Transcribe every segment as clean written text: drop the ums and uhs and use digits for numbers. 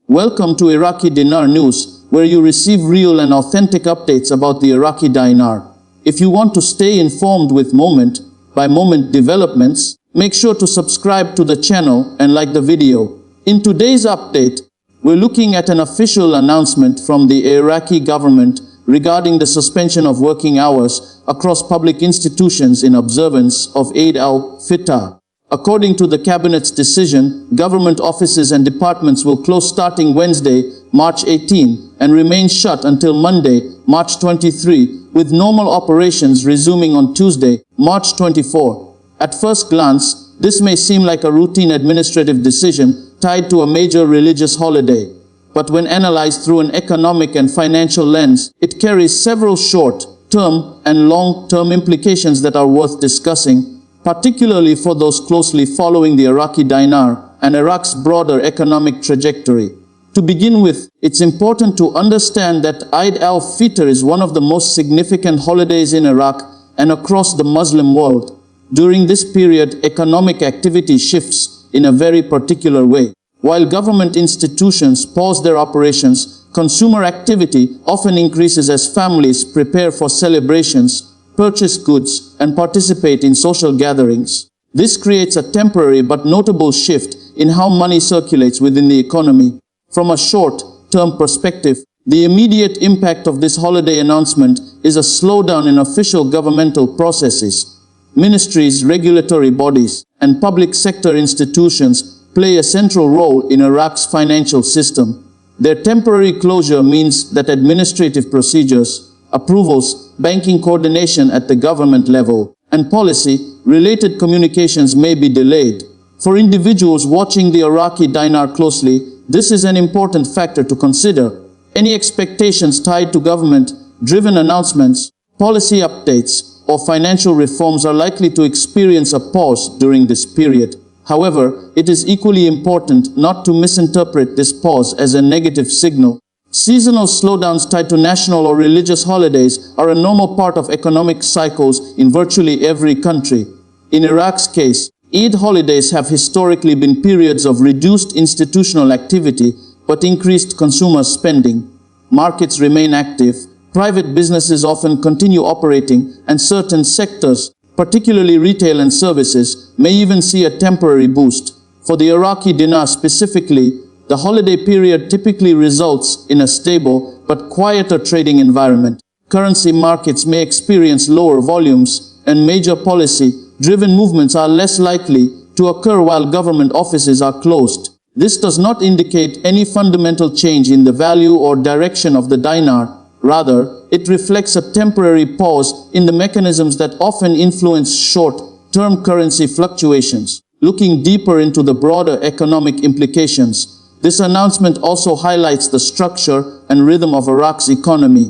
Welcome to Iraqi Dinar News, where you receive real and authentic updates about the Iraqi Dinar. If you want to stay informed with moment-by-moment developments, make sure to subscribe to the channel and like the video. In today's update, we're looking at an official announcement from the Iraqi government regarding the suspension of working hours across public institutions in observance of Eid al-Fitr. According to the Cabinet's decision, government offices and departments will close starting Wednesday, March 18, and remain shut until Monday, March 23, with normal operations resuming on Tuesday, March 24. At first glance, this may seem like a routine administrative decision tied to a major religious holiday. But when analyzed through an economic and financial lens, it carries several short-term and long-term implications that are worth discussing, particularly for those closely following the Iraqi dinar and Iraq's broader economic trajectory. To begin with, it's important to understand that Eid al-Fitr is one of the most significant holidays in Iraq and across the Muslim world. During this period, economic activity shifts in a very particular way. While government institutions pause their operations, consumer activity often increases as families prepare for celebrations, purchase goods, and participate in social gatherings. This creates a temporary but notable shift in how money circulates within the economy. From a short-term perspective, the immediate impact of this holiday announcement is a slowdown in official governmental processes. Ministries, regulatory bodies, and public sector institutions play a central role in Iraq's financial system. Their temporary closure means that administrative procedures, approvals, banking coordination at the government level, and policy-related communications may be delayed. For individuals watching the Iraqi dinar closely, this is an important factor to consider. Any expectations tied to government-driven announcements, policy updates, or financial reforms are likely to experience a pause during this period. However, it is equally important not to misinterpret this pause as a negative signal. Seasonal slowdowns tied to national or religious holidays are a normal part of economic cycles in virtually every country. In Iraq's case, Eid holidays have historically been periods of reduced institutional activity but increased consumer spending. Markets remain active, private businesses often continue operating, and certain sectors, particularly retail and services, may even see a temporary boost. For the Iraqi dinar specifically, the holiday period typically results in a stable but quieter trading environment. Currency markets may experience lower volumes, and major policy-driven movements are less likely to occur while government offices are closed. This does not indicate any fundamental change in the value or direction of the dinar. Rather, it reflects a temporary pause in the mechanisms that often influence short-term currency fluctuations. Looking deeper into the broader economic implications, this announcement also highlights the structure and rhythm of Iraq's economy.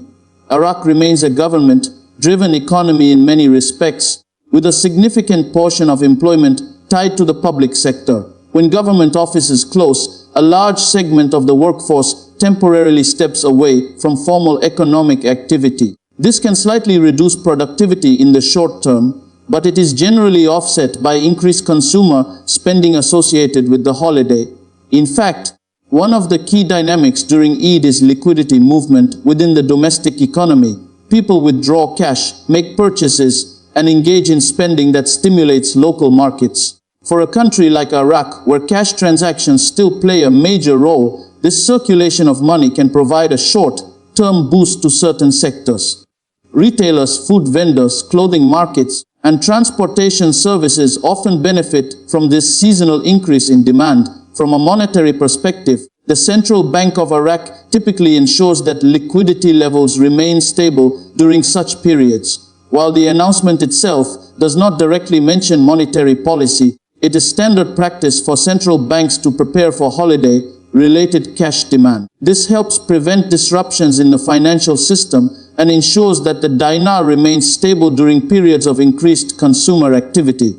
Iraq remains a government-driven economy in many respects, with a significant portion of employment tied to the public sector. When government offices close, a large segment of the workforce temporarily steps away from formal economic activity. This can slightly reduce productivity in the short term, but it is generally offset by increased consumer spending associated with the holiday. In fact, one of the key dynamics during Eid is liquidity movement within the domestic economy. People withdraw cash, make purchases, and engage in spending that stimulates local markets. For a country like Iraq, where cash transactions still play a major role, this circulation of money can provide a short-term boost to certain sectors. Retailers, food vendors, clothing markets, and transportation services often benefit from this seasonal increase in demand. From a monetary perspective, the Central Bank of Iraq typically ensures that liquidity levels remain stable during such periods. While the announcement itself does not directly mention monetary policy, it is standard practice for central banks to prepare for holiday-related cash demand. This helps prevent disruptions in the financial system and ensures that the dinar remains stable during periods of increased consumer activity.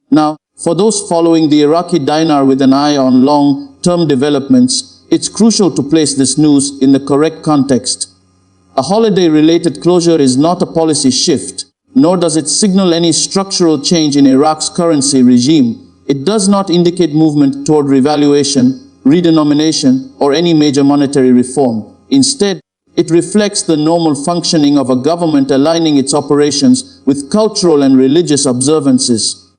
Now, for those following the Iraqi dinar with an eye on long-term developments, it's crucial to place this news in the correct context. A holiday-related closure is not a policy shift, nor does it signal any structural change in Iraq's currency regime. It does not indicate movement toward revaluation, redenomination, or any major monetary reform. Instead, it reflects the normal functioning of a government aligning its operations with cultural and religious observances.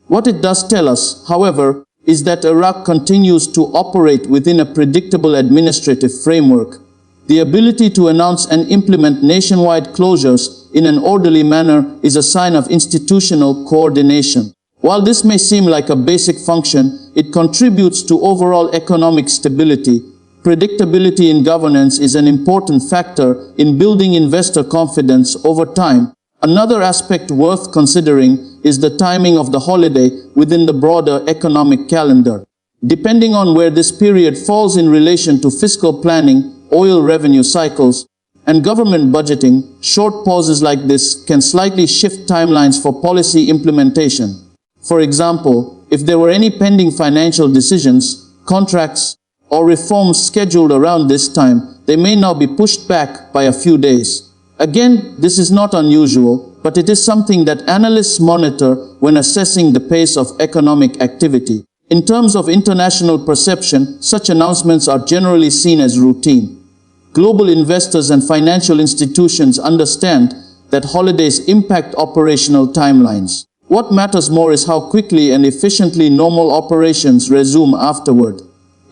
What it does tell us, however, is that Iraq continues to operate within a predictable administrative framework. The ability to announce and implement nationwide closures in an orderly manner is a sign of institutional coordination. While this may seem like a basic function, it contributes to overall economic stability. Predictability in governance is an important factor in building investor confidence over time. Another aspect worth considering is the timing of the holiday within the broader economic calendar. Depending on where this period falls in relation to fiscal planning, oil revenue cycles, and government budgeting, short pauses like this can slightly shift timelines for policy implementation. For example, if there were any pending financial decisions, contracts, or reforms scheduled around this time, they may now be pushed back by a few days. Again, this is not unusual, but it is something that analysts monitor when assessing the pace of economic activity. In terms of international perception, such announcements are generally seen as routine. Global investors and financial institutions understand that holidays impact operational timelines. What matters more is how quickly and efficiently normal operations resume afterward.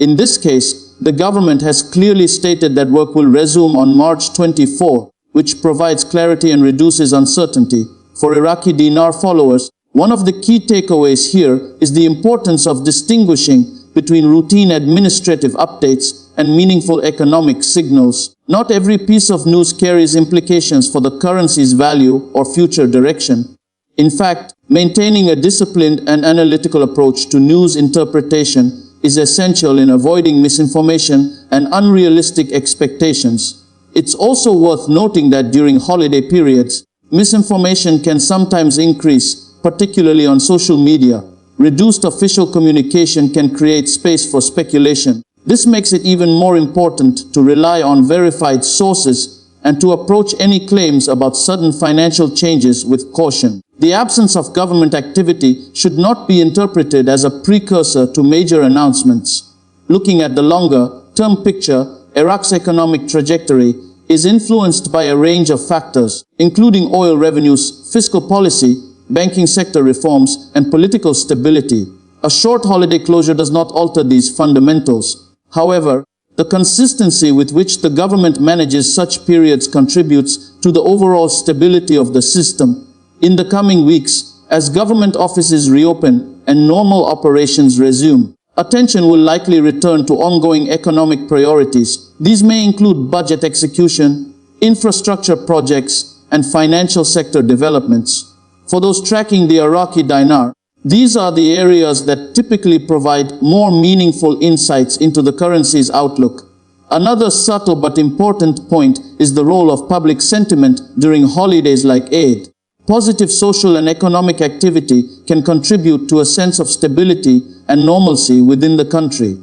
In this case, the government has clearly stated that work will resume on March 24, which provides clarity and reduces uncertainty. For Iraqi Dinar followers, one of the key takeaways here is the importance of distinguishing between routine administrative updates and meaningful economic signals. Not every piece of news carries implications for the currency's value or future direction. In fact, maintaining a disciplined and analytical approach to news interpretation is essential in avoiding misinformation and unrealistic expectations. It's also worth noting that during holiday periods, misinformation can sometimes increase, particularly on social media. Reduced official communication can create space for speculation. This makes it even more important to rely on verified sources and to approach any claims about sudden financial changes with caution. The absence of government activity should not be interpreted as a precursor to major announcements. Looking at the longer-term picture, Iraq's economic trajectory is influenced by a range of factors, including oil revenues, fiscal policy, banking sector reforms, and political stability. A short holiday closure does not alter these fundamentals. However, the consistency with which the government manages such periods contributes to the overall stability of the system. In the coming weeks, as government offices reopen and normal operations resume, attention will likely return to ongoing economic priorities. These may include budget execution, infrastructure projects, and financial sector developments. For those tracking the Iraqi Dinar, these are the areas that typically provide more meaningful insights into the currency's outlook. Another subtle but important point is the role of public sentiment during holidays like Eid. Positive social and economic activity can contribute to a sense of stability and normalcy within the country.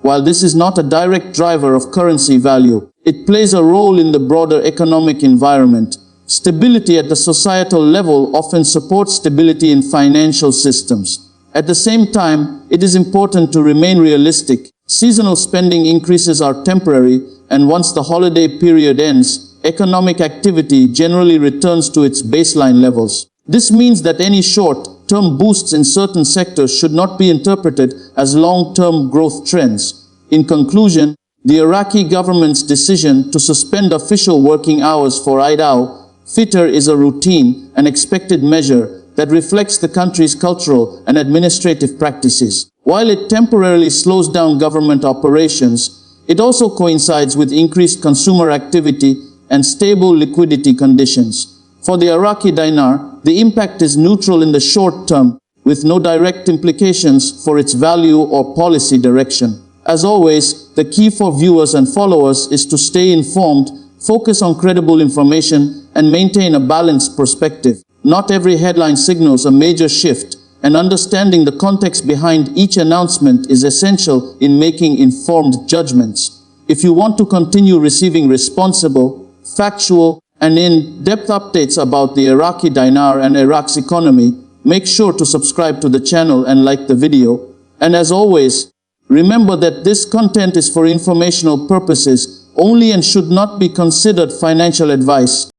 While this is not a direct driver of currency value, it plays a role in the broader economic environment. Stability at the societal level often supports stability in financial systems. At the same time, it is important to remain realistic. Seasonal spending increases are temporary, and once the holiday period ends, economic activity generally returns to its baseline levels. This means that any short-term boosts in certain sectors should not be interpreted as long-term growth trends. In conclusion, the Iraqi government's decision to suspend official working hours for Eid al-Fitr is a routine and expected measure that reflects the country's cultural and administrative practices. While it temporarily slows down government operations, it also coincides with increased consumer activity and stable liquidity conditions. For the Iraqi Dinar, the impact is neutral in the short term, with no direct implications for its value or policy direction. As always, the key for viewers and followers is to stay informed, focus on credible information, and maintain a balanced perspective. Not every headline signals a major shift, and understanding the context behind each announcement is essential in making informed judgments. If you want to continue receiving responsible, factual, and in-depth updates about the Iraqi Dinar and Iraq's economy, make sure to subscribe to the channel and like the video. And as always, Remember that this content is for informational purposes only and should not be considered financial advice.